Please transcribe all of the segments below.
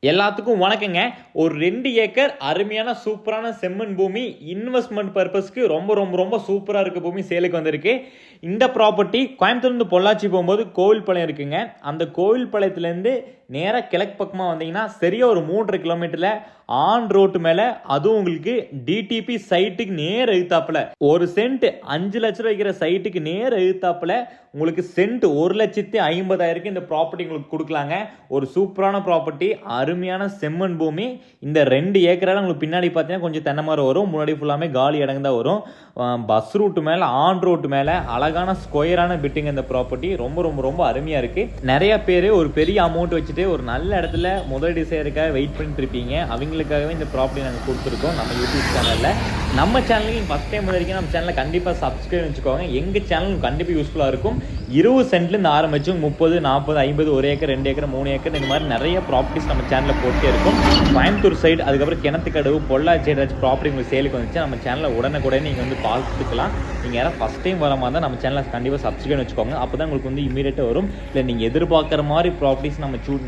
எல்லாத்துக்கும் வணக்கங்க. ஒரு 2 ஏக்கர் அருமையான சூப்பரான செம்மண் பூமி இன்வெஸ்ட்மெண்ட் பர்பஸ்க்கு ரொம்ப ரொம்ப ரொம்ப சூப்பராக இருக்க பூமி சேலுக்கு வந்திருக்கு. இந்த ப்ராப்பர்ட்டி கோயம்புத்தூர்லேருந்து பொள்ளாச்சி போகும்போது கோவில்பாளையம் இருக்குங்க. அந்த கோவில்பாளையத்துலேருந்து நேராக கிழக்கு பக்கமாக வந்தீங்கன்னா சரியாக ஒரு 3.5 கிலோமீட்டரில் ஆன் ரோட்டு மேலே, அதுவும் உங்களுக்கு டிடிபி சைட்டுக்கு நேர் எழுத்தாப்புல, ஒரு சென்ட் 5 லட்ச ரூபா வைக்கிற சைட்டுக்கு நேர் எழுத்தாப்புல உங்களுக்கு சென்ட் 1,50,000 இந்த ப்ராப்பர்ட்டி உங்களுக்கு கொடுக்கலாங்க. ஒரு சூப்பரான ப்ராப்பர்ட்டி, அருமையான செம்மண் பூமி. இந்த 2 ஏக்கரால் உங்களுக்கு பின்னாடி பார்த்தீங்கன்னா கொஞ்சம் தென்னை மரம் வரும், முன்னாடி ஃபுல்லாமே காலி இடங்க தான் வரும். பஸ் ரூட்டு மேலே, ஆன் ரோட்டு மேலே அழகான ஸ்கொயரான பிட்டுங்க. இந்த ப்ராப்பர்ட்டி ரொம்ப ரொம்ப ரொம்ப அருமையாக இருக்குது. நிறைய பேர் ஒரு பெரிய அமௌண்ட் வச்சுட்டு ஒரு நல்ல இடத்துல முதலீடு செய்யறதுக்காக வெயிட் பண்ணிட்டு இருப்பீங்க. அவங்களுக்காகவே இந்த ப்ராப்பர்ட்டி நாங்கள் கொடுத்துருக்கோம் நம்ம யூடியூப் சேனலில். நம்ம சேனலுக்கு ஃபஸ்ட் டைம் வரைக்கும் நம்ம சேனலை கண்டிப்பாக சப்ஸ்கிரைப் வச்சுக்கோங்க. எங்கள் சேனல் கண்டிப்பாக யூஸ்ஃபுல்லாக இருக்கும். 20 சென்ட்லேருந்து ஆரம்பிச்சு 30, 40, 50, 1 ஏக்கர், 2 ஏக்கர், 3 ஏக்கர் இந்த மாதிரி நிறைய ப்ராப்பர்ட்டிஸ் நம்ம சேனலில் போட்டே இருக்கும். கோயம்புத்தூர் சைடு, அதுக்கப்புறம் கிணத்துக்கடவு, பொள்ளாச்சி ஏதாச்சும் ப்ராப்பர்ட்டி உங்களுக்கு சேலுக்கு வந்துச்சு நம்ம சேனலில் உடனே நீங்கள் வந்து பார்த்துக்கலாம். நீங்கள் யாராவது ஃபஸ்ட் டைம் வர மாதிரி தான் நம்ம சேனலை கண்டிப்பாக சப்ஸ்கிரைப் வச்சுக்கோங்க. அப்போ தான் உங்களுக்கு வந்து இமீடியட்டாக வரும். இல்லை நீங்கள் எதிர்பார்க்குற மாதிரி ப்ராப்பர்ட்டிஸ்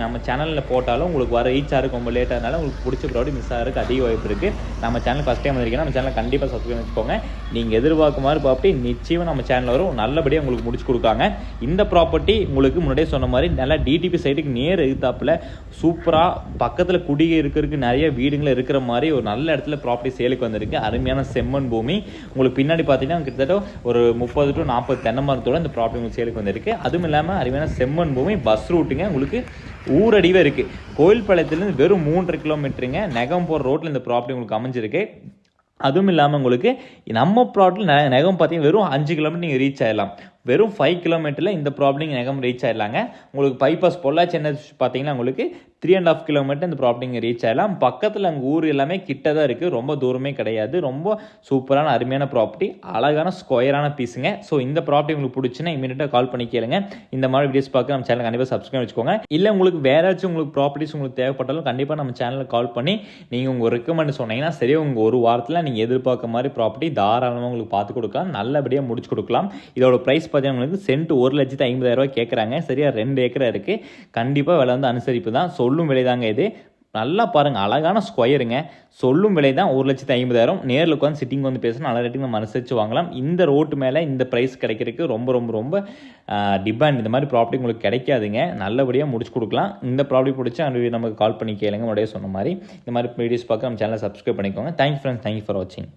நம்ம சேனலில் போட்டாலும் உங்களுக்கு வர ரீச் ஆகிறதுக்கு ரொம்ப லேட்டாக இருந்தாலும் உங்களுக்கு பிடிச்ச ப்ராப்பர்ட்டி மிஸ் ஆகிறதுக்கு அதிக வாய்ப்பு இருக்குது. நம்ம சேனல் ஃபஸ்ட் டைம் வந்திருக்கீங்கன்னா நம்ம சேனலை கண்டிப்பாக சப்ஸ்கிரைப் வச்சுக்கோங்க. நீங்கள் எதிர்பார்க்கும் மாதிரி ப்ராப்பர்ட்டி நிச்சயமாக நம்ம சேனலில் வரும். நல்லபடியாக உங்களுக்கு முடிச்சு கொடுக்காங்க. இந்த ப்ராப்பர்ட்டி உங்களுக்கு முன்னாடியே சொன்ன மாதிரி நல்லா டிடிபி சைட்டுக்கு நேர் எதிர்த்தாப்புல சூப்பராக பக்கத்தில் குடியே இருக்கிறதுக்கு நிறைய வீடுகள் இருக்கிற மாதிரி ஒரு நல்ல இடத்துல ப்ராப்பர்ட்டி சேலுக்கு வந்திருக்கு. அருமையான செம்மண் பூமி. உங்களுக்கு பின்னாடி பார்த்தீங்கன்னா கிட்டத்தட்ட ஒரு 30 to 40 தென்னை மரத்தோட இந்த ப்ராப்பர்ட்டி உங்களுக்கு சேலுக்கு வந்திருக்கு. அதுவும் இல்லாமல் அருமையான செம்மண் பூமி, பஸ் ரூட்டுங்க, உங்களுக்கு ஊரடிவே இருக்குது. கோவில்பாளையத்துலேருந்து வெறும் 3.5 கிலோமீட்டருங்க. நெகம் போகிற ரோட்டில் இந்த ப்ராப்பர்ட்டி உங்களுக்கு அமைஞ்சிருக்கு. அதுவும் இல்லாமல் உங்களுக்கு நம்ம ப்ராப்பர்ட்டி நெகம் பார்த்தீங்கன்னா வெறும் 5 கிலோமீட்டர் நீங்கள் ரீச் ஆகிடலாம். வெறும் 5 கிலோமீட்டரில் இந்த ப்ராப்பர்ட்டி நெகம் ரீச் ஆகிடலாங்க. உங்களுக்கு பைபாஸ் பொள்ளாச்சி என்ன பார்த்தீங்கன்னா உங்களுக்கு 3.5 கிலோமீட்டர் இந்த ப்ராப்பர்ட்டி ரீச் ஆகலாம். பக்கத்தில் அங்கே ஊர் எல்லாமே கிட்ட தான் இருக்குது, ரொம்ப தூரமே கிடையாது. ரொம்ப சூப்பரான அருமையான ப்ராப்பர்ட்டி, அழகான ஸ்கொயரான பீஸுங்க. ஸோ இந்த ப்ராப்பர்ட்டி உங்களுக்கு பிடிச்சுன்னா இமீடியட்டாக கால் பண்ணி கேளுங்க. இந்த மாதிரி வீடியோஸ் பார்க்க நம்ம சேனல் கண்டிப்பாக சப்ஸ்கிரைப் வச்சுக்கோங்க. இல்லை உங்களுக்கு வேறு ஏதாச்சும் உங்களுக்கு ப்ராப்பர்ட்டிஸ் உங்களுக்கு தேவைப்பட்டாலும் கண்டிப்பாக நம்ம சேனலில் கால் பண்ணி நீங்கள் உங்கள் ரெக்கமெண்ட் சொன்னீங்கன்னா சரி, உங்கள் ஒரு வாரத்தில் நீங்கள் எதிர்பார்க்க மாதிரி ப்ராப்பர்ட்டி தாராளமாக உங்களுக்கு பார்த்து கொடுக்கலாம், நல்லபடியாக முடிச்சு கொடுக்கலாம். இதோட ப்ரைஸ் பார்த்தீங்கன்னா உங்களுக்கு சென்ட் 1,50,000 கேட்குறாங்க. சரியா 2 ஏக்கரா இருக்குது. கண்டிப்பாக விலை வந்து அனுசரிப்பு தான், சொல்லும் விலை தாங்க இது. நல்லா பாருங்கள், அழகான ஸ்கொயருங்க. சொல்லும் விலை தான் 1,50,000. நேரில் உட்காந்து சிட்டிங் வந்து பேசணும், நல்ல ரேட்டிங் நம்ம அனுசரித்து வாங்கலாம். இந்த ரோட்டு மேலே இந்த ப்ரைஸ் கிடைக்கிறதுக்கு ரொம்ப ரொம்ப ரொம்ப டிமாண்ட். இந்த மாதிரி ப்ராப்பர்ட்டி உங்களுக்கு கிடைக்காதுங்க. நல்லபடியாக முடிச்சு கொடுக்கலாம். இந்த ப்ராப்பர்ட்டி பிடிச்சா நமக்கு கால் பண்ணி கேளுங்க. முன்னாடியே சொன்ன மாதிரி இந்த மாதிரி வீடியோஸ் பார்க்க நம்ம சேனலை சப்ஸ்கிரைப் பண்ணிக்கோங்க. தேங்க்யூ ஃப்ரெண்ட்ஸ், தேங்க்யூ ஃபார் வாட்சிங்.